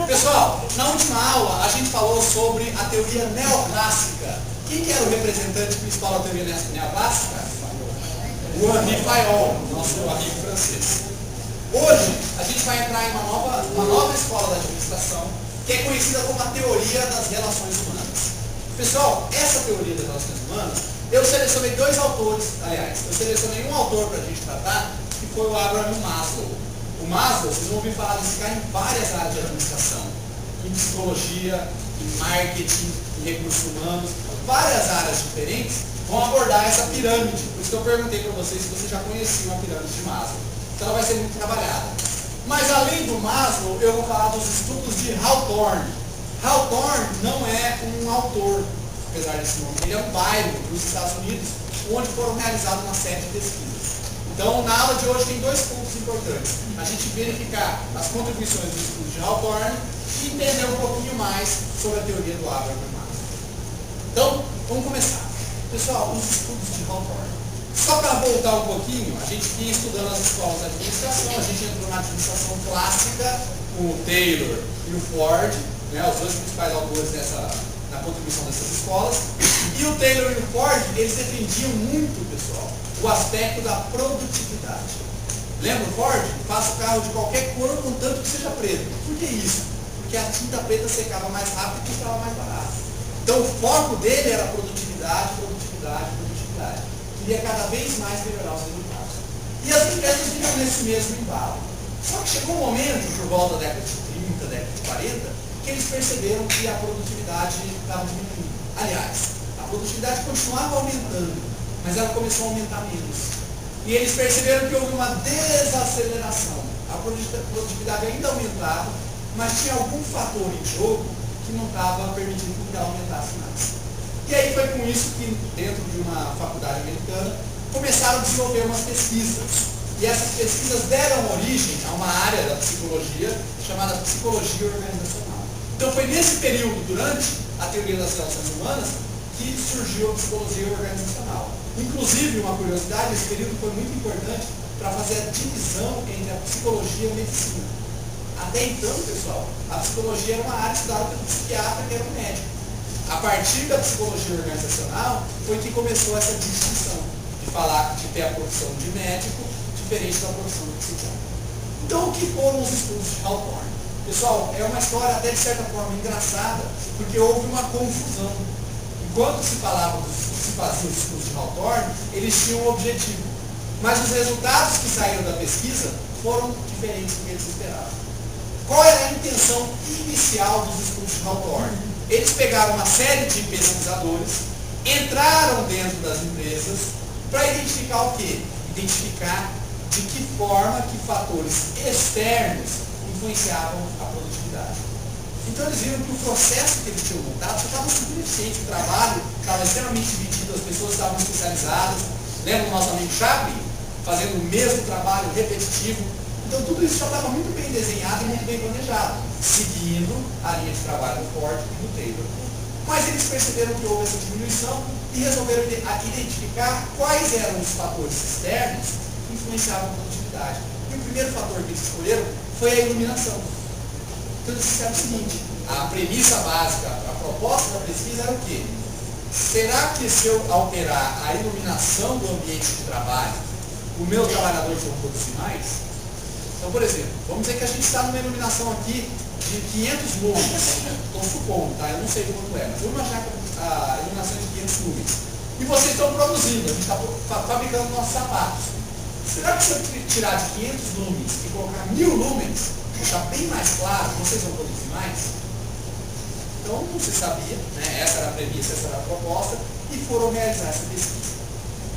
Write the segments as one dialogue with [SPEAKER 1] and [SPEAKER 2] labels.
[SPEAKER 1] Pessoal, na última aula a gente falou sobre a teoria neoclássica. Quem que era o representante principal da teoria neoclássica? O Henri Fayol, nosso amigo francês. Hoje a gente vai entrar em uma nova escola da administração, que é conhecida como a teoria das relações humanas. Pessoal, essa teoria das relações humanas, eu selecionei dois autores, aliás, eu selecionei um autor para a gente tratar, que foi o Abraham Maslow. O Maslow, vocês vão ouvir falar desse cara em várias áreas de administração, em psicologia, em marketing, em recursos humanos, várias áreas diferentes vão abordar essa pirâmide. Por isso que eu perguntei para vocês se vocês já conheciam a pirâmide de Maslow. Então ela vai ser muito trabalhada. Mas além do Maslow, eu vou falar dos estudos de Hawthorne. Hawthorne não é um autor, apesar desse nome. Ele é um bairro dos Estados Unidos, onde foram realizadas uma série de pesquisas. Então, na aula de hoje tem dois pontos importantes. A gente verificar as contribuições dos estudos de Hawthorne e entender um pouquinho mais sobre a teoria do Abraham Maslow. Então, vamos começar. Pessoal, os estudos de Hawthorne. Só para voltar um pouquinho, a gente vinha estudando as escolas de administração, a gente entrou na administração clássica, com o Taylor e o Ford, né, os dois principais autores na contribuição dessas escolas. E o Taylor e o Ford, eles defendiam muito, pessoal, o aspecto da produtividade. Lembra o Ford? Faça o carro de qualquer cor, contanto que seja preto. Por que isso? Porque a tinta preta secava mais rápido e custava mais barato. Então o foco dele era produtividade, produtividade, produtividade. Queria cada vez mais melhorar os resultados. E as empresas vinham nesse mesmo embalo. Só que chegou um momento, por volta da década de 30, década de 40, que eles perceberam que a produtividade estava diminuindo. Aliás, a produtividade continuava aumentando, mas ela começou a aumentar menos. E eles perceberam que houve uma desaceleração. A produtividade ainda aumentava, mas tinha algum fator em jogo que não estava permitindo que ela aumentasse mais. E aí foi com isso que, dentro de uma faculdade americana, começaram a desenvolver umas pesquisas. E essas pesquisas deram origem a uma área da psicologia chamada psicologia organizacional. Então foi nesse período, durante a teoria das relações humanas, que surgiu a psicologia organizacional. Inclusive, uma curiosidade, esse período foi muito importante para fazer a divisão entre a psicologia e a medicina. Até então, pessoal, a psicologia era uma área estudada pelo psiquiatra, que era o médico. A partir da psicologia organizacional, foi que começou essa distinção de falar, de ter a profissão de médico diferente da profissão de psiquiatra. Então, o que foram os estudos de Hawthorne? Pessoal, é uma história até de certa forma engraçada, porque houve uma confusão. Enquanto se fazia os estudos de Hawthorne, eles tinham um objetivo. Mas os resultados que saíram da pesquisa foram diferentes do que eles esperavam. Qual era a intenção inicial dos estudos de Hawthorne? Eles pegaram uma série de pesquisadores, entraram dentro das empresas para identificar o quê? Identificar de que forma que fatores externos influenciavam a produtividade. Então eles viram que o processo que eles tinham montado estava super eficiente, o trabalho estava extremamente dividido, as pessoas estavam especializadas. Lembra do nosso amigo Chaplin? Fazendo o mesmo trabalho repetitivo. Então tudo isso já estava muito bem desenhado e muito bem planejado, seguindo a linha de trabalho do Ford e do Taylor. Mas eles perceberam que houve essa diminuição e resolveram identificar quais eram os fatores externos que influenciavam a produtividade. E o primeiro fator que eles escolheram foi a iluminação. Então eles disseram o seguinte, a premissa básica, a proposta da pesquisa era o quê? Será que se eu alterar a iluminação do ambiente de trabalho, os meus trabalhadores vão produzir mais? Então, por exemplo, vamos dizer que a gente está numa iluminação aqui de 500 lumens. Estou supondo, tá? Eu não sei quanto é, mas vamos imaginar a iluminação de 500 lumens. E vocês estão produzindo, a gente está fabricando nossos sapatos. Será que se eu tirar de 500 lumens e colocar 1000 lumens, deixar bem mais claro, vocês vão produzir mais? Então, não se sabia, né? Essa era a premissa, essa era a proposta, e foram realizar essa pesquisa.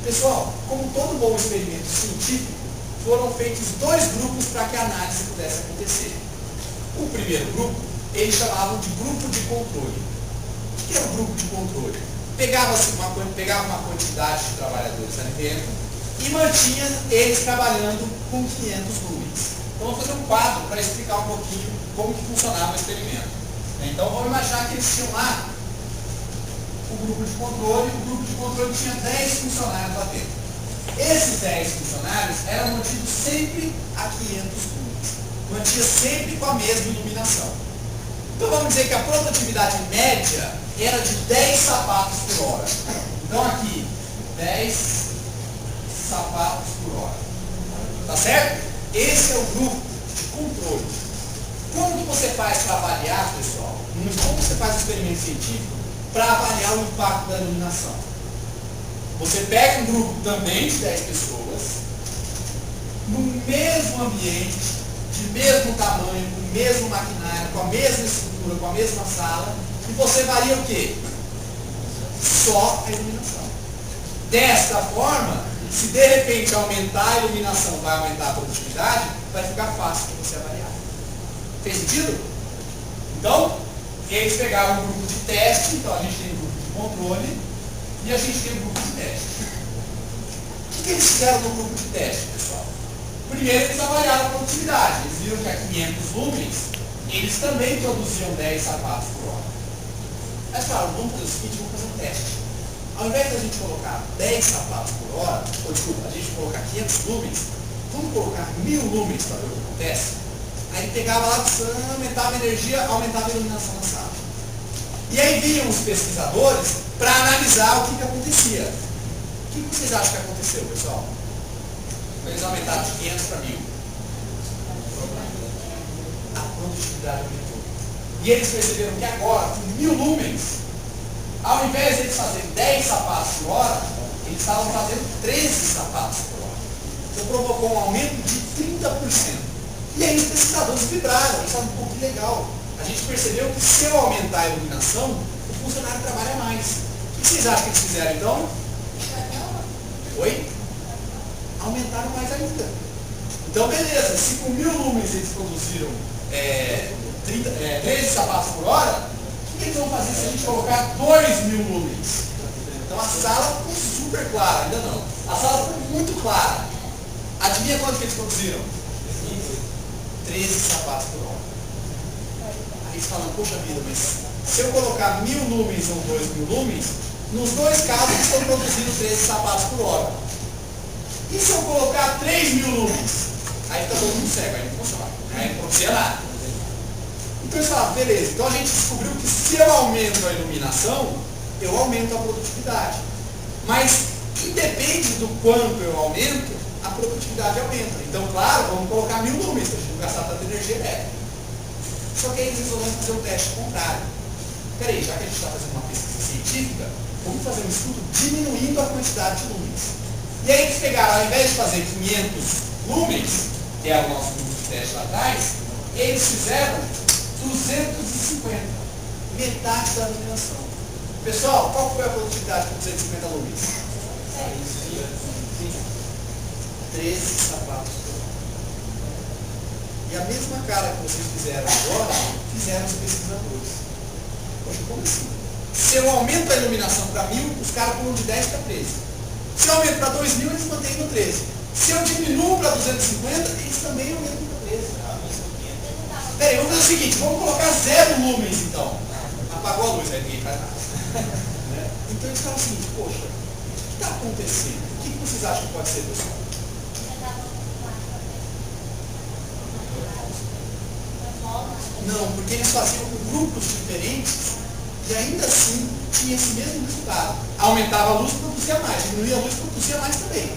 [SPEAKER 1] Pessoal, como todo bom experimento científico, foram feitos dois grupos para que a análise pudesse acontecer. O primeiro grupo, eles chamavam de grupo de controle. O que era o grupo de controle? Pegava uma quantidade de trabalhadores ali dentro e mantinha eles trabalhando com 500 lumens. Então, vamos fazer um quadro para explicar um pouquinho como que funcionava o experimento. Então, vamos imaginar que eles tinham lá o grupo de controle tinha 10 funcionários lá dentro. Esses 10 funcionários eram mantidos sempre a 500 lumens. Mantinha sempre com a mesma iluminação. Então vamos dizer que a produtividade média era de 10 sapatos por hora. Então aqui, 10 sapatos por hora. Tá certo? Esse é o grupo de controle. Como que você faz para avaliar, pessoal? Como você faz um experimento científico para avaliar o impacto da iluminação? Você pega um grupo também de 10 pessoas, no mesmo ambiente, de mesmo tamanho, com o mesmo maquinário, com a mesma estrutura, com a mesma sala, e você varia o quê? Só a iluminação. Desta forma, se de repente aumentar a iluminação vai aumentar a produtividade, vai ficar fácil de você avaliar. Fez sentido? Então, eles pegaram um grupo de teste, então a gente tem um grupo de controle e a gente tem um grupo de teste. O que eles fizeram no grupo de teste, pessoal? Primeiro eles avaliaram a produtividade. Eles viram que a 500 lumens, eles também produziam 10 sapatos por hora. Mas falaram, vamos fazer o seguinte, vamos fazer um teste. Ao invés de a gente colocar 10 sapatos por hora, ou desculpa, a gente colocar 500 lumens, vamos colocar 1000 lumens para ver o que acontece. Aí pegava lá, aumentava a energia, aumentava a iluminação na sala. E aí vinham os pesquisadores para analisar o que acontecia. O que vocês acham que aconteceu, pessoal? Eles aumentaram de 500 para 1000. A produtividade aumentou. E eles perceberam que agora, com 1000 lumens, ao invés de eles fazerem 10 sapatos por hora, eles estavam fazendo 13 sapatos por hora. Então provocou um aumento de 30%. E aí os pesquisadores vibraram, eles falaram, pô, que legal. A gente percebeu que se eu aumentar a iluminação, o funcionário trabalha mais. O que vocês acham que eles fizeram então? Oi? Aumentaram mais ainda. Então beleza, se com 1000 lumens eles produziram 13 sapatos por hora, o que eles vão fazer se a gente colocar 2000 lumens? Então a sala ficou super clara, ainda não. A sala ficou muito clara. Adivinha quanto que eles produziram? 13 sapatos por hora. Aí eles falam, poxa vida, mas se eu colocar 1000 lumens ou 2000 lumens, nos dois casos eles estão produzindo 13 sapatos por hora. E se eu colocar 3000 lumens? Aí fica todo mundo cego, aí não funciona. Aí não produzia nada. Então eles falaram, beleza, então a gente descobriu que se eu aumento a iluminação, eu aumento a produtividade. Mas independe do quanto eu aumento, a produtividade aumenta. Então, claro, vamos colocar 1000 lumens, para a gente não gastar tanta energia elétrica. Só que aí eles resolveram fazer o teste contrário. Peraí, já que a gente está fazendo uma pesquisa científica, vamos fazer um estudo diminuindo a quantidade de lumens. E aí eles pegaram, ao invés de fazer 500 lumens, que é o nosso grupo de teste lá atrás, eles fizeram 250, metade da iluminação. Pessoal, qual foi a produtividade com 250 lumens? 13 sapatos por hora. E a mesma cara que vocês fizeram agora, fizeram os pesquisadores. Poxa, como assim? Se eu aumento a iluminação para 1000, os caras pulam de 10 para 13. Se eu aumento para 2000, eles mantêm no 13. Se eu diminuo para 250, eles também aumentam para 13. Peraí, vamos fazer o seguinte, vamos colocar 0 lumens então. Apagou a luz, aí ninguém faz nada. Então eles falam assim, poxa, o que está acontecendo? O que vocês acham que pode ser, pessoal? Não, porque eles faziam com grupos diferentes e ainda assim tinha esse mesmo resultado. Aumentava a luz, produzia mais. Diminuía a luz, produzia mais também.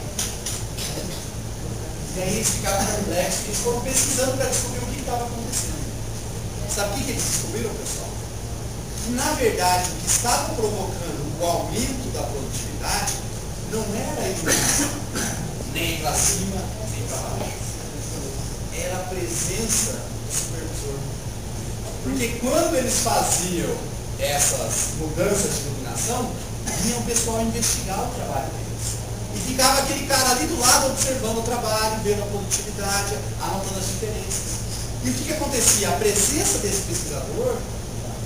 [SPEAKER 1] E aí eles ficaram complexos, eles foram pesquisando para descobrir o que estava acontecendo. Sabe o que eles descobriram, pessoal? Que na verdade o que estava provocando o aumento da produtividade não era a iluminação, nem para cima, nem para baixo. Era a presença do supervisor. Porque quando eles faziam essas mudanças de iluminação, vinha o pessoal investigar o trabalho deles. E ficava aquele cara ali do lado observando o trabalho, vendo a produtividade, anotando as diferenças. E o que acontecia? A presença desse pesquisador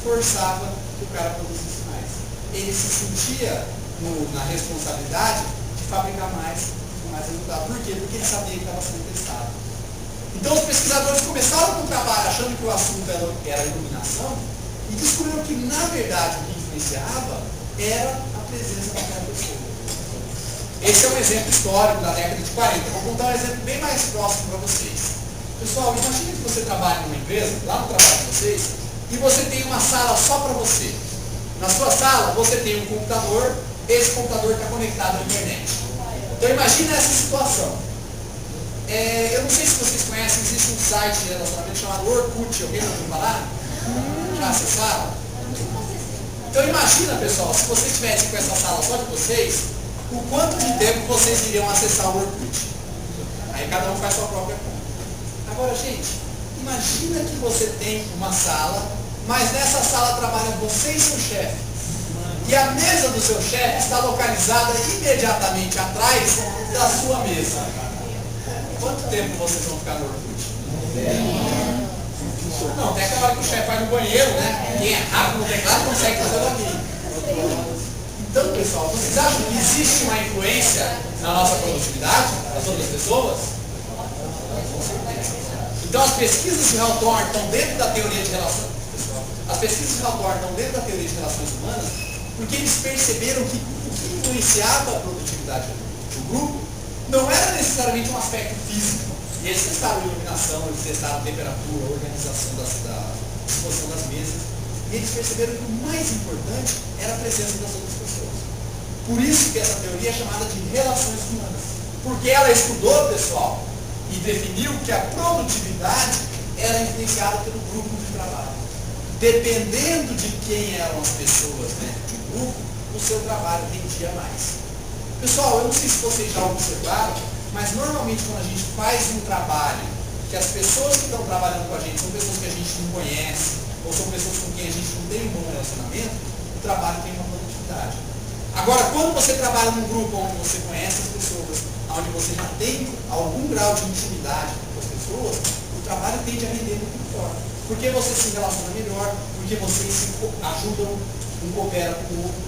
[SPEAKER 1] forçava que o cara produzisse mais. Ele se sentia na responsabilidade de fabricar mais, com mais resultado. Por quê? Porque ele sabia que estava sendo testado. Então os pesquisadores começaram com o trabalho achando que o assunto era a iluminação e descobriram que, na verdade, o que influenciava era a presença daquela pessoa. Esse é um exemplo histórico da década de 40. Vou contar um exemplo bem mais próximo para vocês. Pessoal, imagine que você trabalha numa empresa, lá no trabalho de vocês, e você tem uma sala só para você. Na sua sala você tem um computador, esse computador está conectado à internet. Então imagina essa situação. Eu não sei se vocês conhecem, existe um site de relacionamento chamado Orkut, alguém já ouviu falar? Já acessaram? Então imagina, pessoal, se vocês estivessem com essa sala só de vocês, o quanto de tempo vocês iriam acessar o Orkut. Aí cada um faz sua própria conta. Agora, gente, imagina que você tem uma sala, mas nessa sala trabalham você e seu chefe. E a mesa do seu chefe está localizada imediatamente atrás da sua mesa. Quanto tempo vocês vão ficar no Orkut? Não, tem aquela hora que o chefe vai no banheiro, né? Quem é rápido no teclado consegue fazer o login. Então, pessoal, vocês acham que existe uma influência na nossa produtividade, das outras pessoas? Então, as pesquisas de Hawthorne estão dentro da teoria de relações. As pesquisas de Hawthorne estão dentro da teoria de relações humanas porque eles perceberam que o que influenciava a produtividade do grupo não era necessariamente um aspecto físico. E eles testaram iluminação, eles testaram temperatura, organização da disposição das mesas. E eles perceberam que o mais importante era a presença das outras pessoas. Por isso que essa teoria é chamada de relações humanas. Porque ela estudou, pessoal, e definiu que a produtividade era influenciada pelo grupo de trabalho. Dependendo de quem eram as pessoas dentro do grupo, o seu trabalho rendia mais. Pessoal, eu não sei se vocês já observaram, mas normalmente quando a gente faz um trabalho que as pessoas que estão trabalhando com a gente são pessoas que a gente não conhece, ou são pessoas com quem a gente não tem um bom relacionamento, o trabalho tem uma produtividade. Agora, quando você trabalha num grupo onde você conhece as pessoas, onde você já tem algum grau de intimidade com as pessoas, o trabalho tende a render muito melhor. Porque você se relaciona melhor, porque vocês se ajudam, um coopera com o outro.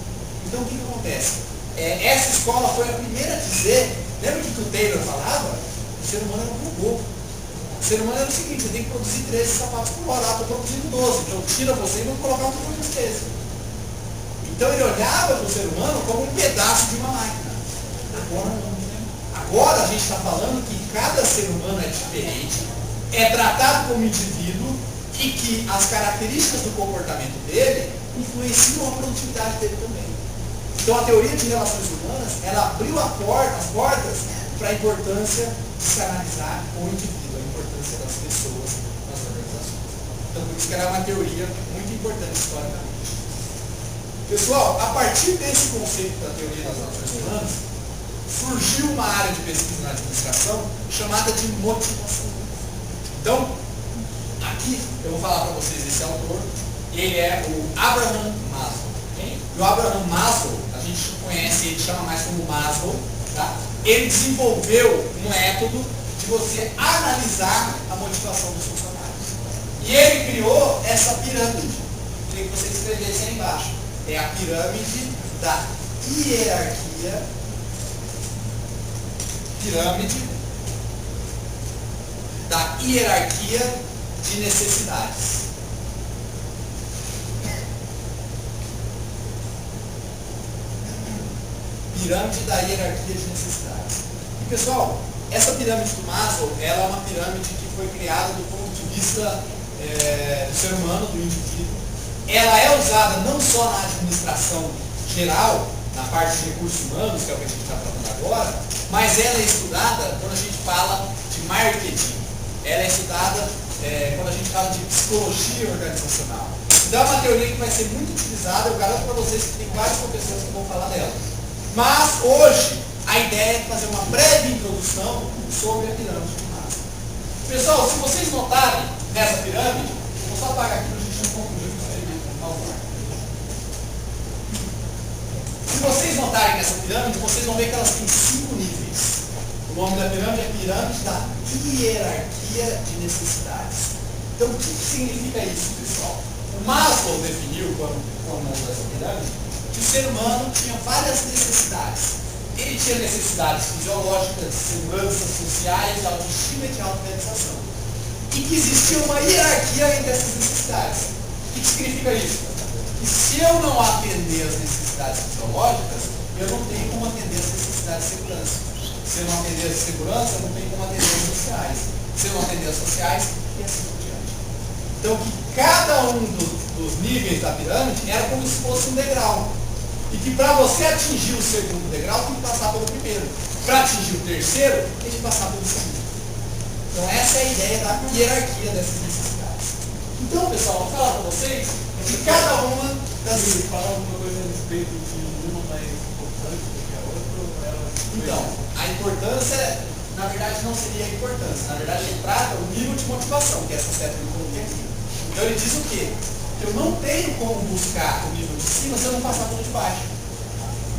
[SPEAKER 1] Então, o que acontece? Essa escola foi a primeira a dizer, lembra que o Taylor falava? O ser humano era um robô. O ser humano era o seguinte, você tem que produzir 13 sapatos por hora, estou produzindo 12, então tira você e vamos colocar um por 13. Então ele olhava para o ser humano como um pedaço de uma máquina. Agora não. Agora a gente está falando que cada ser humano é diferente, é tratado como indivíduo e que as características do comportamento dele influenciam a produtividade dele também. Então a teoria de relações humanas, ela abriu as portas para a importância de se analisar o indivíduo, a importância das pessoas nas organizações. Então por isso que ela é uma teoria muito importante historicamente. Pessoal, a partir desse conceito da teoria das relações humanas, surgiu uma área de pesquisa na administração chamada de motivação. Então, aqui eu vou falar para vocês esse autor, ele é o Abraham Maslow. E o Abraham Maslow, a gente conhece, ele chama mais como Maslow, tá? Ele desenvolveu um método de você analisar a motivação dos funcionários. E ele criou essa pirâmide. Queria que vocês escrevessem aí embaixo. É a pirâmide da hierarquia. Pirâmide da hierarquia de necessidades. Pirâmide da hierarquia de necessidades. E pessoal, essa pirâmide do Maslow, ela é uma pirâmide que foi criada do ponto de vista do ser humano, do indivíduo. Ela é usada não só na administração geral, na parte de recursos humanos, que é o que a gente está falando agora, mas ela é estudada quando a gente fala de marketing. Ela é estudada quando a gente fala de psicologia organizacional. Então é uma teoria que vai ser muito utilizada, eu garanto para vocês que tem vários professores que vão falar dela. Mas hoje a ideia é fazer uma breve introdução sobre a pirâmide de Maslow. Pessoal, se vocês notarem nessa pirâmide, vou só apagar aqui para a gente não confundir o experimento com o PowerPoint. Se vocês notarem nessa pirâmide, vocês vão ver que elas têm 5 níveis. O nome da pirâmide é pirâmide da hierarquia de necessidades. Então, o que significa isso, pessoal? O Maslow definiu, quando montou essa pirâmide, que o ser humano tinha várias necessidades. Ele tinha necessidades fisiológicas, de segurança, sociais, de autoestima e de autorrealização. E que existia uma hierarquia entre essas necessidades. O que significa isso? Que se eu não atender as necessidades fisiológicas, eu não tenho como atender as necessidades de segurança. Se eu não atender as de segurança, eu não tenho como atender as sociais. Se eu não atender as sociais, e assim por diante. Então, que cada um dos níveis da pirâmide era como se fosse um degrau. E que para você atingir o segundo degrau, tem que passar pelo primeiro. Para atingir o terceiro, tem que passar pelo segundo. Então, essa é a ideia da hierarquia dessas necessidades. Então, pessoal, vou falar para vocês que cada uma das...
[SPEAKER 2] Falar alguma coisa a respeito de uma mais importante do que a outra? Ou ela...
[SPEAKER 1] Então, a importância, na verdade, não seria a importância. Na verdade, ele trata o nível de motivação, que é essa seta que eu coloquei aqui. Então, ele diz o quê? Que eu não tenho como buscar o nível de cima se eu não passar pelo de baixo.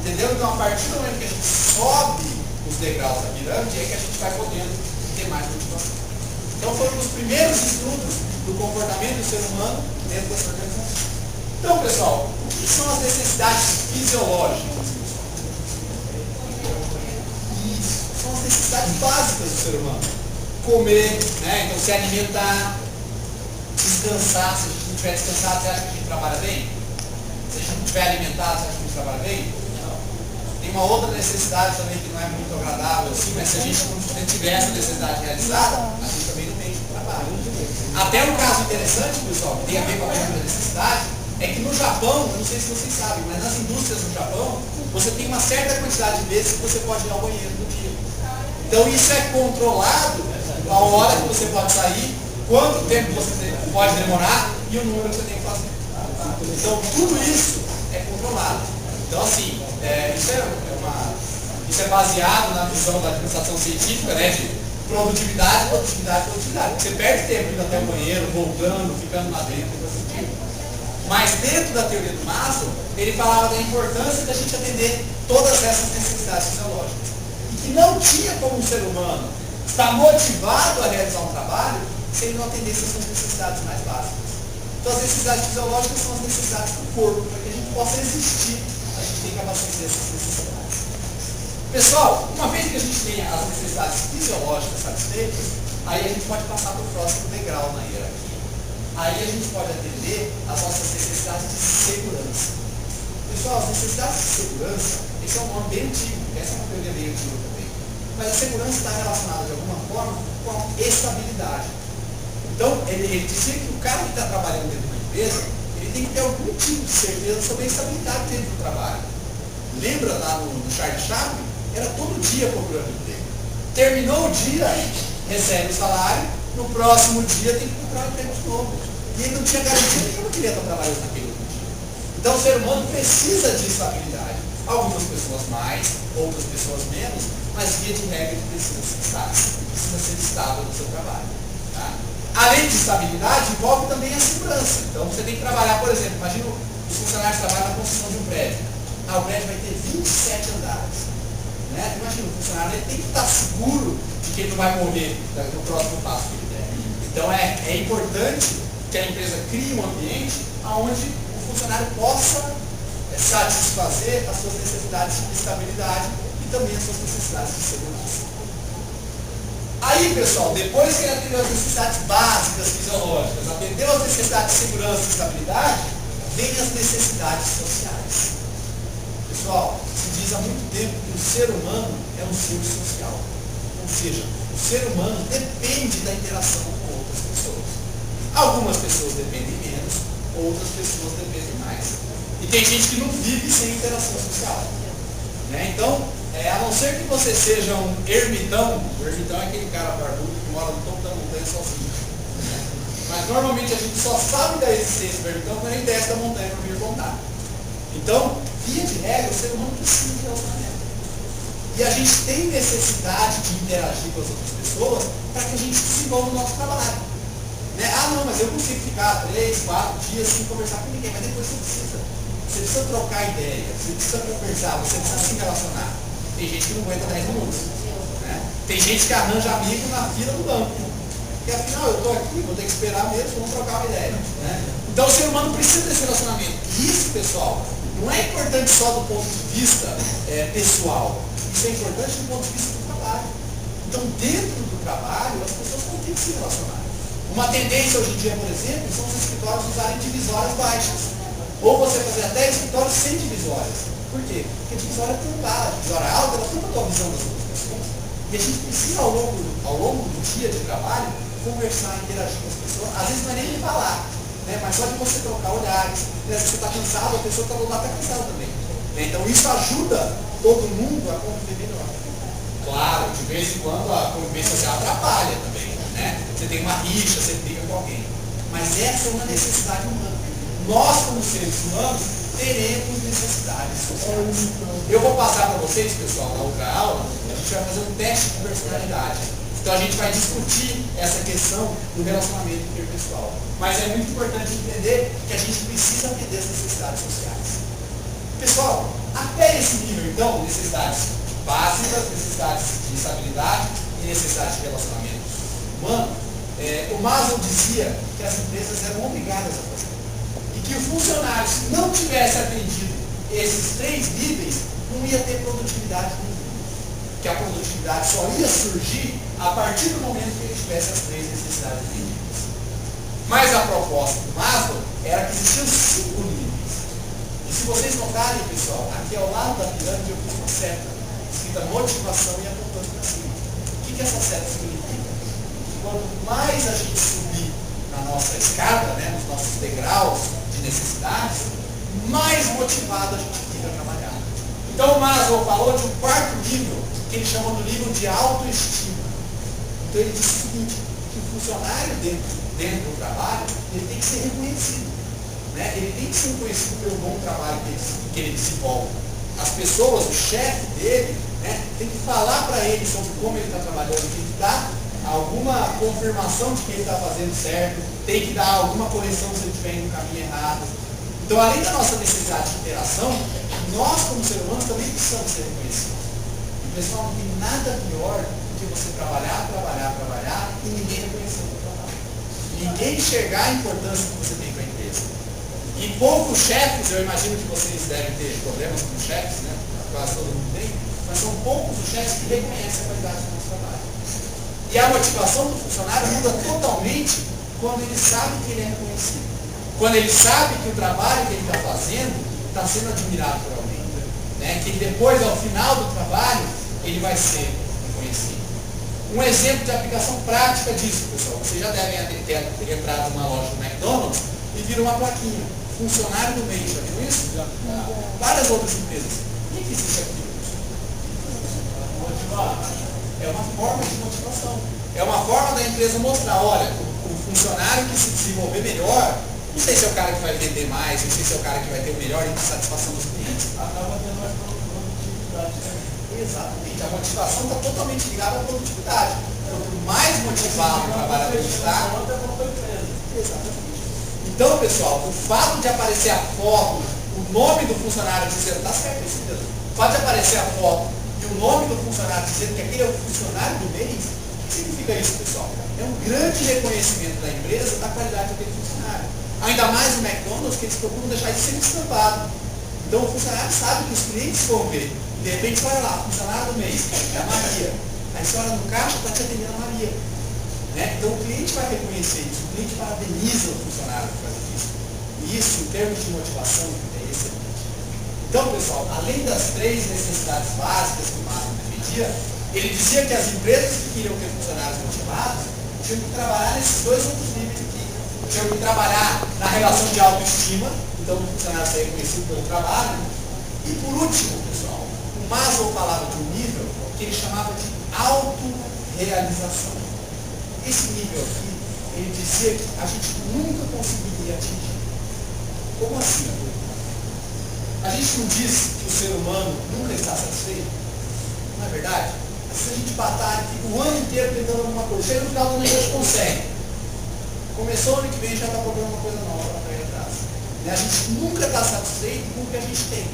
[SPEAKER 1] Entendeu? Então, a partir do momento que a gente sobe os degraus da pirâmide, é que a gente vai podendo ter mais motivação. Então, foi um dos primeiros estudos do comportamento do ser humano dentro dessa organização. Então, pessoal, o que são as necessidades fisiológicas? Isso, são as necessidades básicas do ser humano. Comer, né? Então se alimentar, descansar. Se a gente não estiver descansado, você acha que a gente trabalha bem? Se a gente não estiver alimentado, você acha que a gente trabalha bem? Não. Tem uma outra necessidade também que não é muito agradável, assim, mas se a gente não tiver essa necessidade realizada, a gente também não tem trabalho. Até um caso interessante, pessoal, que tem a ver com a primeira necessidade, é que no Japão, eu não sei se vocês sabem, mas nas indústrias do Japão, você tem uma certa quantidade de vezes que você pode ir ao banheiro no dia. Então isso é controlado, a hora que você pode sair, quanto tempo você pode demorar e o número que você tem que fazer. Então tudo isso é controlado. Então assim, isso é baseado na visão da administração científica, né, de produtividade. Você perde tempo indo até o banheiro, voltando, ficando lá dentro. Mas dentro da teoria do Maslow, ele falava da importância da gente atender todas essas necessidades fisiológicas. E que não tinha como um ser humano estar motivado a realizar um trabalho se ele não atendesse essas necessidades mais básicas. Então as necessidades fisiológicas são as necessidades do corpo. Para que a gente possa existir, a gente tem que abastecer essas necessidades. Pessoal, uma vez que a gente tenha as necessidades fisiológicas satisfeitas, aí a gente pode passar para o próximo degrau na hierarquia. Aí a gente pode atender as nossas necessidades de segurança. Pessoal, as necessidades de segurança, esse é um nome bem antigo, essa é uma teoria bem antiga também. Mas a segurança está relacionada de alguma forma com a estabilidade. Então, ele dizia que o cara que está trabalhando dentro de uma empresa, ele tem que ter algum tipo de certeza sobre a estabilidade dentro do trabalho. Lembra lá no Charlie Chaplin? Era todo dia procurando emprego. Terminou o dia, recebe o salário, no próximo dia tem que procurar um emprego de novo. E ele não tinha garantia nenhuma que ele ia estar trabalhando naquele outro dia. Então o ser humano precisa de estabilidade. Algumas pessoas mais, outras pessoas menos, mas via de regra ele precisa ser estável no seu trabalho. Tá? Além de estabilidade, envolve também a segurança. Então você tem que trabalhar, por exemplo, imagina os funcionários trabalham na construção de um prédio. O prédio vai ter 27 andares. Né? Imagina, o funcionário ele tem que estar seguro de que ele não vai morrer no próximo passo que ele der. Então é importante que a empresa crie um ambiente onde o funcionário possa satisfazer as suas necessidades de estabilidade e também as suas necessidades de segurança. Aí, pessoal, depois que ele atendeu as necessidades básicas fisiológicas, atendeu as necessidades de segurança e estabilidade, vem as necessidades sociais. Pessoal, se diz há muito tempo que o ser humano é um ser social. Ou seja, o ser humano depende da interação com outras pessoas. Algumas pessoas dependem menos, outras pessoas dependem mais. E tem gente que não vive sem interação social. Né? Então, a não ser que você seja um ermitão, o ermitão é aquele cara barbudo que mora no topo da montanha sozinho. Mas normalmente a gente só sabe da existência do ermitão quando ele desce da montanha para vir contar. Então, via de regra, o ser humano precisa de relacionamento. E a gente tem necessidade de interagir com as outras pessoas para que a gente desenvolva o nosso trabalho. Né? Ah, não, mas eu consigo ficar 3, 4 dias sem conversar com ninguém, mas depois você precisa. Você precisa trocar ideia, você precisa conversar, você precisa se relacionar. Tem gente que não aguenta 10 minutos. Né? Tem gente que arranja amigo na fila do banco. Porque afinal, eu estou aqui, vou ter que esperar mesmo, vamos trocar uma ideia. Né? Então o ser humano precisa desse relacionamento. E isso, pessoal, não é importante só do ponto de vista pessoal. Isso é importante do ponto de vista do trabalho. Então, dentro do trabalho, as pessoas vão ter que se relacionar. Uma tendência hoje em dia, por exemplo, são os escritórios usarem divisórias baixas. Ou você fazer até escritórios sem divisórias. Por quê? Porque a divisória tampar, a divisória alta, ela tampa a tua visão das outras pessoas. E a gente precisa, ao longo do dia de trabalho, conversar, interagir com as pessoas. Às vezes não é nem de falar, né? Mas só de você trocar olhares. Né? Se você está cansado, a pessoa está do lado está cansada também. Né? Então isso ajuda todo mundo a conviver melhor. Claro, de vez em quando a convivência social atrapalha também. Né? Você tem uma rixa, você briga com alguém. Mas essa é uma necessidade humana. Nós, como seres humanos, teremos necessidades sociais. Eu vou passar para vocês, pessoal, na outra aula, a gente vai fazer um teste de personalidade. Então a gente vai discutir essa questão do relacionamento interpessoal. Mas é muito importante entender que a gente precisa atender as necessidades sociais. Pessoal, até esse nível, então, necessidades básicas, necessidades de estabilidade e necessidades de relacionamento humano, o Maslow dizia que as empresas eram obrigadas a fazer. E que o funcionário, se não tivesse atendido esses 3 níveis, não ia ter produtividade nenhuma. Que a produtividade só ia surgir a partir do momento que ele tivesse as 3 necessidades atendidas. Mas a proposta do Maslow era que existiam 5 níveis. E se vocês notarem, pessoal, aqui ao lado da pirâmide eu fiz uma seta, escrita motivação e apontando para cima. O que essa seta significa? Quanto mais a gente subir na nossa escada, né, nos nossos degraus de necessidades, mais motivado a gente fica a trabalhar. Então o Maslow falou de um 4º nível, que ele chama do nível de autoestima. Então ele diz o seguinte, que o funcionário dentro do trabalho, ele tem que ser reconhecido. Né? Ele tem que ser reconhecido pelo bom trabalho que ele desenvolve. As pessoas, o chefe dele, né, tem que falar para ele sobre como ele está trabalhando, tem que dar alguma confirmação de que ele está fazendo certo, tem que dar alguma correção se ele estiver indo no caminho errado. Então, além da nossa necessidade de interação, nós, como seres humanos, também precisamos ser reconhecidos. E, pessoal, não tem nada pior do que você trabalhar e ninguém reconhecer o seu trabalho. Ninguém enxergar a importância que você tem para a empresa. E poucos chefes, eu imagino que vocês devem ter problemas com chefes, né? Quase todo mundo tem, mas são poucos os chefes que reconhecem a qualidade do nosso trabalho. E a motivação do funcionário muda totalmente quando ele sabe que ele é reconhecido. Quando ele sabe que o trabalho que ele está fazendo está sendo admirado por alguém. Né? Que depois, ao final do trabalho, ele vai ser reconhecido. Um exemplo de aplicação prática disso, pessoal. Vocês já devem ter entrado numa loja do McDonald's e viram uma plaquinha. Funcionário do mês. Já viram isso? Já. Várias outras empresas. Por que existe aquilo? Motivar. É uma forma de motivação. É uma forma da empresa mostrar, olha, o funcionário que se desenvolver melhor, não sei se é o cara que vai vender mais, não sei se é o cara que vai ter o melhor índice de satisfação dos clientes.
[SPEAKER 2] Acaba tendo mais produtividade.
[SPEAKER 1] Exatamente. A motivação está totalmente ligada à produtividade. Quanto mais motivado o trabalhador está... Exatamente. Então, pessoal, o fato de aparecer a foto, o nome do funcionário dizendo, está certo isso mesmo, o fato de aparecer a foto e o nome do funcionário dizendo que aquele é o funcionário do mês, o que significa isso, pessoal? É um grande reconhecimento da empresa da qualidade daquele funcionário. Ainda mais no McDonald's, que eles procuram deixar isso sempre estampado. Então o funcionário sabe que os clientes vão ver. De repente, olha lá, funcionário do mês, é a Maria. Aí você olha no caixa, está te atendendo a Maria. Né? Então o cliente vai reconhecer isso, o cliente parabeniza o funcionário por causa disso. E isso, em termos de motivação, é excelente. Então, pessoal, além das 3 necessidades básicas que o Maslow defendia, ele dizia que as empresas que queriam ter funcionários motivados tinham que trabalhar nesses 2 outros níveis aqui. Tinham que trabalhar na relação de autoestima, então o funcionário ser reconhecido pelo trabalho. E por último, pessoal, o Maslow falava de um nível que ele chamava de autorrealização. Esse nível aqui, ele dizia que a gente nunca conseguiria atingir. Como assim? A gente não diz que o ser humano nunca está satisfeito? Não é verdade? Se a gente batalha, fica o ano inteiro tentando alguma coisa, chega no final do ano a gente consegue. Começou o ano que vem já está procurando uma coisa nova para ir atrás. Né? A gente nunca está satisfeito com o que a gente tem.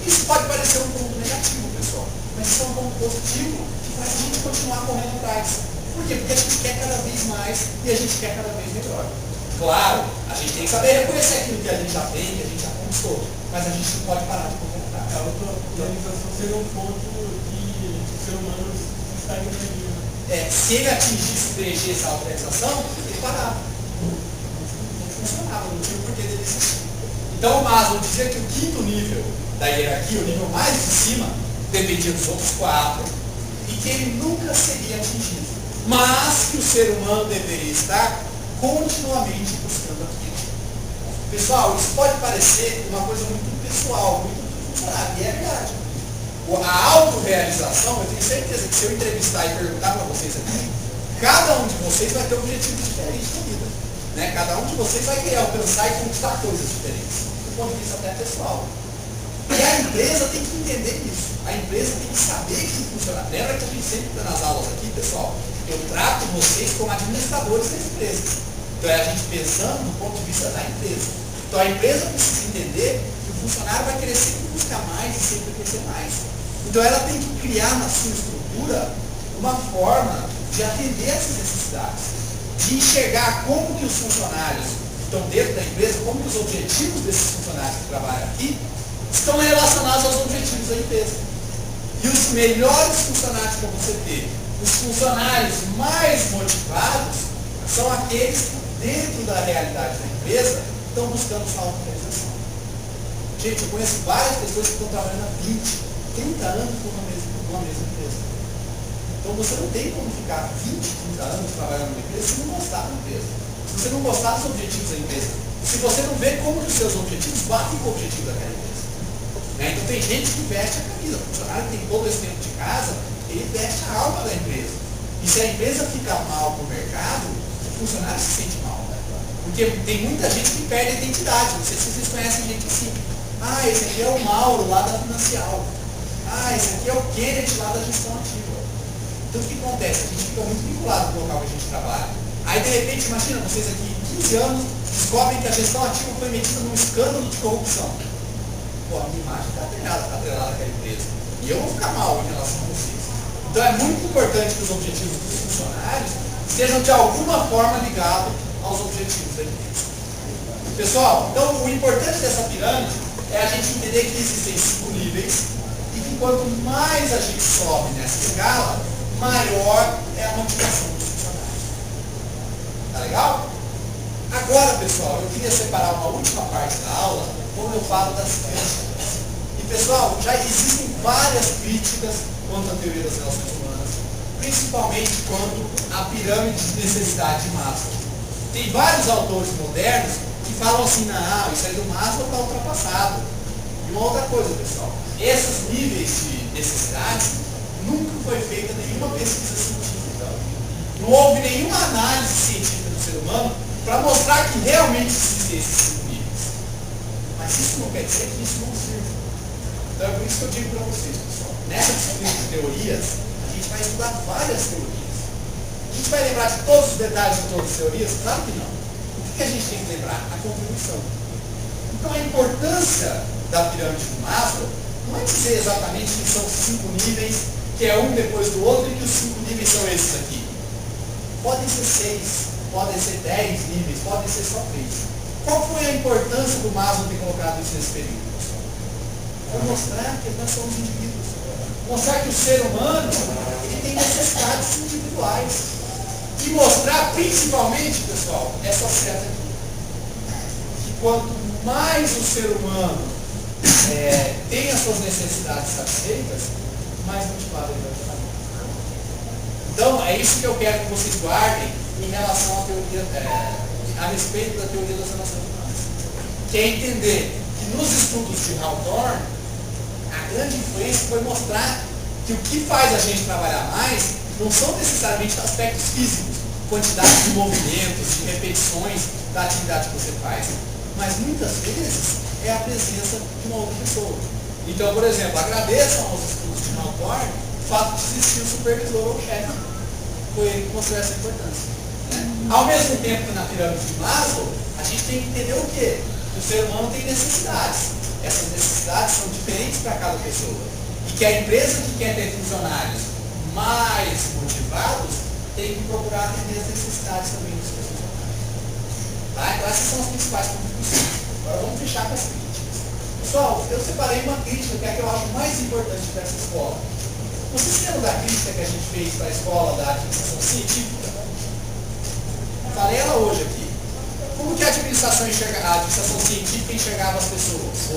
[SPEAKER 1] Isso pode parecer um ponto negativo, pessoal, mas isso é um ponto positivo que faz a gente continuar correndo atrás. Por quê? Porque a gente quer cada vez mais e a gente quer cada vez melhor. Claro, a gente tem que saber reconhecer aquilo que a gente já tem, que a gente já conquistou, mas a gente não pode parar de correr atrás.
[SPEAKER 2] A autorrealização seria um ponto que o ser humano estagnaria.
[SPEAKER 1] Se ele atingisse, preenchesse a autorrealização, ele parava. Não funcionava, não tinha porquê dele existir. Então o Maslow dizia que o 5º nível da hierarquia, o nível mais de cima, dependia dos outros 4, e que ele nunca seria atingido. mas que o ser humano deveria estar continuamente buscando aquilo. Pessoal, isso pode parecer uma coisa muito pessoal, muito funcional, e é verdade. A autorrealização, eu tenho certeza que se eu entrevistar e perguntar para vocês aqui, cada um de vocês vai ter objetivos diferentes na vida. Né? Cada um de vocês vai querer alcançar e conquistar coisas diferentes, do ponto de vista até pessoal. E a empresa tem que entender isso. A empresa tem que saber que funciona. Lembra que a gente sempre está nas aulas aqui, pessoal? Eu trato vocês como administradores da empresa. Então é a gente pensando do ponto de vista da empresa. Então a empresa precisa entender que o funcionário vai querer sempre buscar mais e sempre crescer mais. Então ela tem que criar na sua estrutura uma forma de atender essas necessidades, de enxergar como que os funcionários estão dentro da empresa, como que os objetivos desses funcionários que trabalham aqui estão relacionados aos objetivos da empresa. E os melhores funcionários para você ter, os funcionários mais motivados, são aqueles que dentro da realidade da empresa estão buscando sua autorrealização. Gente, eu conheço várias pessoas que estão trabalhando há 20, 30 anos numa mesma empresa. Então você não tem como ficar 20, 30 anos trabalhando numa empresa se não gostar da empresa. Se você não gostar dos objetivos da empresa. Se você não vê como os seus objetivos batem com o objetivo daquela empresa. Né? Então tem gente que veste a camisa. O funcionário que tem todo esse tempo de casa, ele veste a alma da empresa. E se a empresa fica mal no mercado, o funcionário se sente mal. Né? Porque tem muita gente que perde a identidade. Não sei se vocês conhecem gente assim. Ah, esse aqui é o Mauro lá da Financial. Ah, esse aqui é o Kenneth lá da gestão ativa. Então o que acontece? A gente fica muito vinculado com o local que a gente trabalha. Aí de repente, imagina vocês aqui, 15 anos, descobrem que a gestão ativa foi metida num escândalo de corrupção. Pô, a minha imagem está atrelada àquela empresa. E eu vou ficar mal em relação a vocês. Então é muito importante que os objetivos dos funcionários sejam de alguma forma ligados aos objetivos da empresa. Pessoal, então o importante dessa pirâmide é a gente entender que existem 5 níveis e que quanto mais a gente sobe nessa escala, maior é a motivação dos funcionários. Tá legal? Agora, pessoal, eu queria separar uma última parte da aula, quando eu falo das críticas. E, pessoal, já existem várias críticas quanto à teoria das relações humanas, principalmente quanto à pirâmide de necessidade de Maslow. Tem vários autores modernos que falam assim, não, isso aí do Maslow está ultrapassado. E uma outra coisa, pessoal, esses níveis de necessidades nunca foi feita nenhuma pesquisa científica. Não houve nenhuma análise científica do ser humano para mostrar que realmente existem esses 5 níveis. Mas isso não quer dizer que isso não sirva. Então é por isso que eu digo para vocês, pessoal, nessa disciplina de teorias, a gente vai estudar várias teorias. A gente vai lembrar de todos os detalhes de todas as teorias? Claro que não. O que a gente tem que lembrar? A contribuição. Então a importância da pirâmide do Maslow não é dizer exatamente que são 5 níveis, que é um depois do outro e que os 5 níveis são esses aqui. Podem ser 6, podem ser 10 níveis, podem ser só 3. Qual foi a importância do Maslow ter colocado isso nesse período, pessoal? Para mostrar que nós somos indivíduos. Mostrar que o ser humano ele tem necessidades individuais. E mostrar principalmente, pessoal, essa seta aqui. Que quanto mais o ser humano tem as suas necessidades satisfeitas, mais motivado ele vai estar. Então, é isso que eu quero que vocês guardem em relação à teoria, a respeito da teoria das relações humanas. Que é entender que nos estudos de Hawthorne, a grande influência foi mostrar que o que faz a gente trabalhar mais não são necessariamente aspectos físicos, quantidade de movimentos, de repetições da atividade que você faz, mas muitas vezes é a presença de uma outra pessoa. Então, por exemplo, agradeçam aos estudos de Hawthorne o fato de existir o supervisor ou o chefe. Foi ele que mostrou essa importância. Né? Ao mesmo tempo que na pirâmide de Maslow, a gente tem que entender o quê? Que o ser humano tem necessidades. Essas necessidades são diferentes para cada pessoa. E que a empresa que quer ter funcionários mais motivados tem que procurar atender as necessidades também dos seus funcionários. Tá? Então essas são as principais contribuições. Agora vamos fechar com as críticas. Pessoal, eu separei uma crítica que é a que eu acho mais importante dessa escola. Vocês lembram da crítica que a gente fez para a escola da administração científica? Falei ela hoje aqui. Como que a administração científica enxergava as pessoas?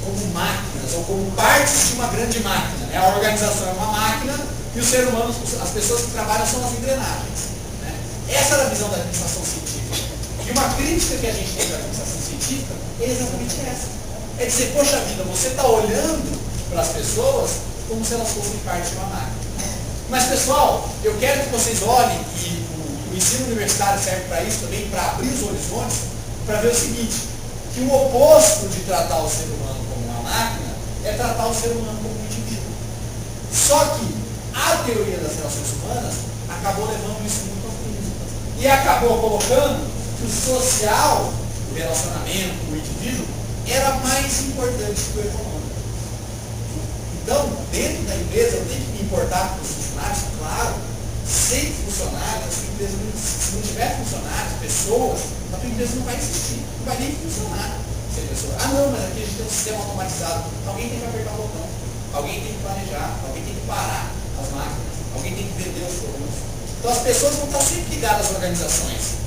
[SPEAKER 1] Como máquinas, ou como partes de uma grande máquina. A organização é uma máquina e o ser humano, as pessoas que trabalham são as engrenagens. Né? Essa era a visão da administração científica. E uma crítica que a gente tem da administração científica é exatamente essa. É dizer, poxa vida, você está olhando para as pessoas como se elas fossem parte de uma máquina. Mas pessoal, eu quero que vocês olhem, e o ensino universitário serve para isso também, para abrir os horizontes, para ver o seguinte, que o oposto de tratar o ser humano como uma máquina é tratar o ser humano como um indivíduo. Só que a teoria das relações humanas acabou levando isso muito ao fim. E acabou colocando que o social, o relacionamento, o indivíduo, era mais importante que o econômico. Então, dentro da empresa, eu tenho que me importar com os funcionários, claro. Sem funcionários, a sua empresa, se não tiver funcionários, pessoas, a sua empresa não vai existir, não vai nem funcionar. Não, mas aqui a gente tem um sistema automatizado. Alguém tem que apertar o botão, alguém tem que planejar, alguém tem que parar as máquinas, alguém tem que vender os produtos. Então as pessoas vão estar sempre ligadas às organizações.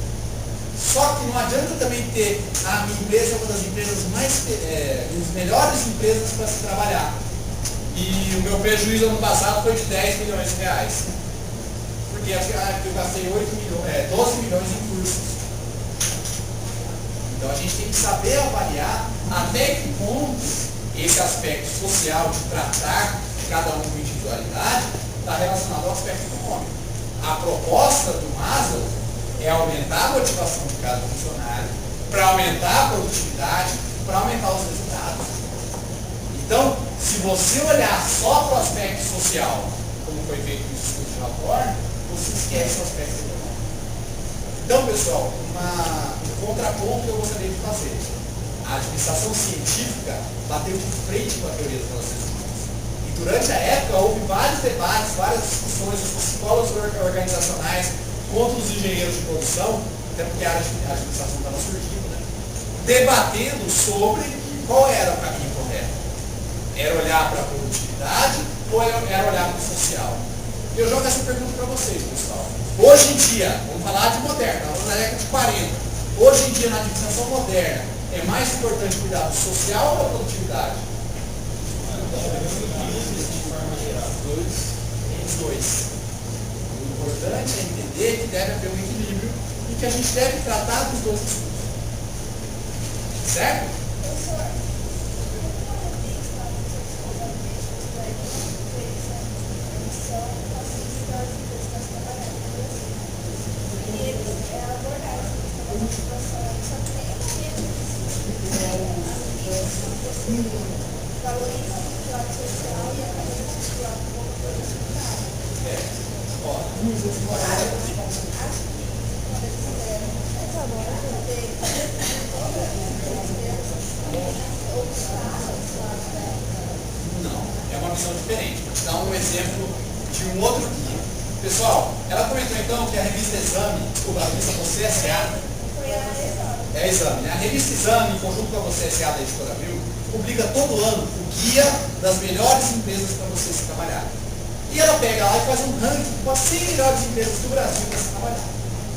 [SPEAKER 1] Só que não adianta também ter a minha empresa, uma das empresas mais, uma das melhores empresas para se trabalhar. E o meu prejuízo ano passado foi de 10 milhões de reais. Porque eu gastei 12 milhões em cursos. Então a gente tem que saber avaliar até que ponto esse aspecto social de tratar cada um com individualidade está relacionado ao aspecto econômico. A proposta do Maslow é aumentar a motivação de cada funcionário, para aumentar a produtividade, para aumentar os resultados. Então, se você olhar só para o aspecto social, como foi feito no estudo de Rapport, você esquece o aspecto econômico. Então, pessoal, um contraponto que eu gostaria de fazer. A administração científica bateu de frente com a teoria das relações humanas. E durante a época houve vários debates, várias discussões, os psicólogos organizacionais contra os engenheiros de produção, até porque a administração estava surgindo, né? Debatendo sobre qual era o caminho correto. Era olhar para a produtividade ou era olhar para o social? Eu jogo essa pergunta para vocês, pessoal. Hoje em dia, vamos falar de moderna, vamos na década de 40. Hoje em dia, na administração moderna, é mais importante cuidar do social ou da produtividade? Os dois. O importante é entender que deve haver um equilíbrio e que a gente deve tratar dos dois assuntos. Certo? Não, é uma visão diferente. Vou te dar um exemplo de um outro guia. Pessoal, ela comentou então que a revista Exame, a revista Você S.A. É a Exame, né? A revista Exame, em conjunto com a Você S.A. da Editora Abril, publica todo ano o guia das melhores empresas para você se trabalhar. E ela pega lá e faz um ranking com as 100 melhores empresas do Brasil para se trabalhar.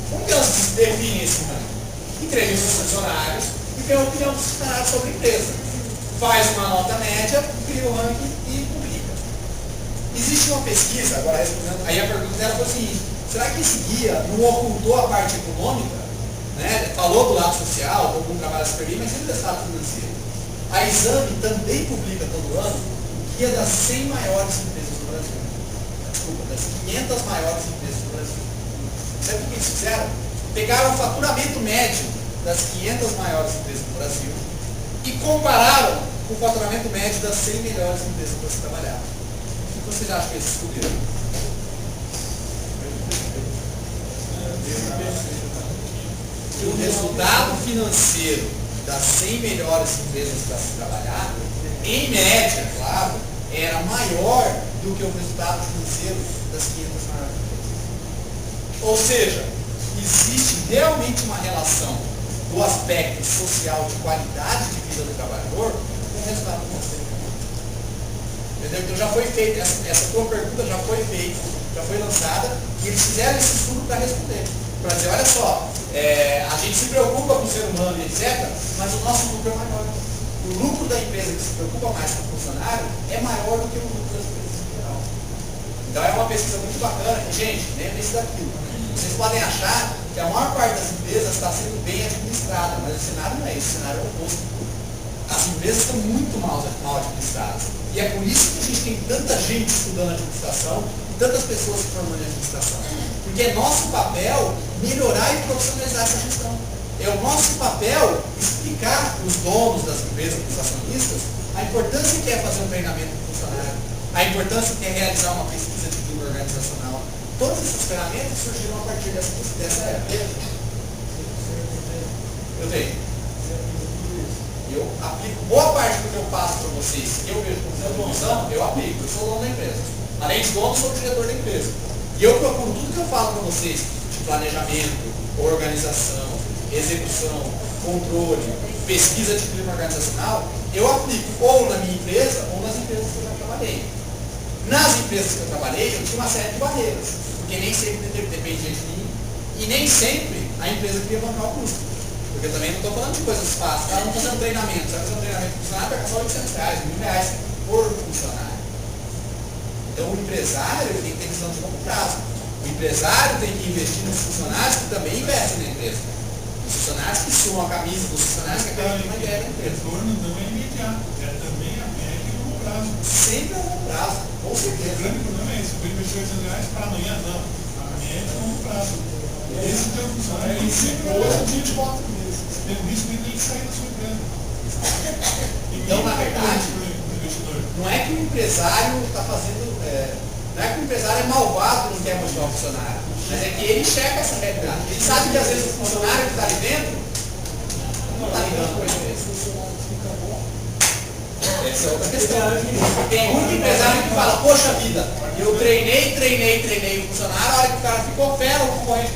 [SPEAKER 1] Como que elas definem esse ranking? Entrevista os funcionários e tem a opinião dos funcionários sobre a empresa. Faz uma nota média, cria o ranking e publica. Existe uma pesquisa, agora respondendo, aí a pergunta dela foi o seguinte: será que esse guia não ocultou a parte econômica? Né? Falou do lado social, algum trabalho super bem, mas sempre do estado financeiro. A Exame também publica todo ano o guia das 100 maiores empresas do Brasil. Desculpa, das 500 maiores empresas do Brasil. Sabe o que eles fizeram? Pegaram o faturamento médio das 500 maiores empresas do Brasil e compararam com o faturamento médio das 100 melhores empresas para se trabalhar. O que vocês acham que eles descobriram? Que o resultado financeiro das 100 melhores empresas para se trabalhar, em média, claro, era maior do que o resultado financeiro das 500 maiores empresas. Ou seja, existe realmente uma relação do aspecto social de qualidade de vida do trabalhador com o resultado financeiro. Entendeu? Então já foi feita, essa tua pergunta já foi feita, já foi lançada, e eles fizeram esse estudo para responder. Para dizer, olha só, a gente se preocupa com o ser humano, etc., mas o nosso lucro é maior. O lucro da empresa que se preocupa mais com o funcionário é maior do que o lucro das empresas em geral. Então é uma pesquisa muito bacana. E, gente, lembrem-se daquilo. Vocês podem achar que a maior parte das empresas está sendo bem administrada, mas o cenário não é isso, o cenário é o oposto. As empresas estão muito mal administradas. E é por isso que a gente tem tanta gente estudando administração e tantas pessoas se formando em administração. Porque é nosso papel melhorar e profissionalizar essa gestão. É o nosso papel explicar para os donos das empresas, para os acionistas, a importância que é fazer um treinamento para o funcionário, a importância que é realizar uma pesquisa de clima organizacional. Todas essas ferramentas surgiram a partir dessa época. Eu tenho. Eu aplico boa parte do que eu passo para vocês, que eu vejo como evolução, eu aplico. Eu sou o dono da empresa. Além de dono, sou o diretor da empresa. E eu procuro tudo que eu falo para vocês, de planejamento, organização, execução, controle, pesquisa de clima organizacional, eu aplico ou na minha empresa ou nas empresas que eu já trabalhei. Nas empresas que eu trabalhei, eu tinha uma série de barreiras, porque nem sempre dependia de mim e nem sempre a empresa queria bancar o custo. Porque eu também não estou falando de coisas fáceis. Ela não está fazendo treinamento. Você vai fazer um treinamento para funcionário, vai gastar R$800, R$1.000 por funcionário. Então o empresário tem que ter visão de longo prazo. O empresário tem que investir nos funcionários que também investem na empresa. Os funcionários que suam a camisa, dos funcionários que querem uma ideia da empresa.
[SPEAKER 2] O retorno não é imediato, é também a médio e longo prazo.
[SPEAKER 1] Sempre a longo prazo, com certeza.
[SPEAKER 2] O grande problema é esse, eu vou investir R$800 para amanhã, não. A médio e longo prazo. Esse teu funcionário, ele sempre vai gastar 24 meses. Tendo isso, ele tem que sair da sua empresa.
[SPEAKER 1] Então, na verdade, não é que o empresário está fazendo. Não é que o empresário é malvado e não quer motivar o funcionário. Mas é que ele enxerga essa realidade. Ele sabe que às vezes o funcionário que está ali dentro não está lidando com ele mesmo. Essa é outra questão. Tem muito empresário que fala, poxa vida, eu treinei o funcionário, a hora que o cara ficou fera, o concorrente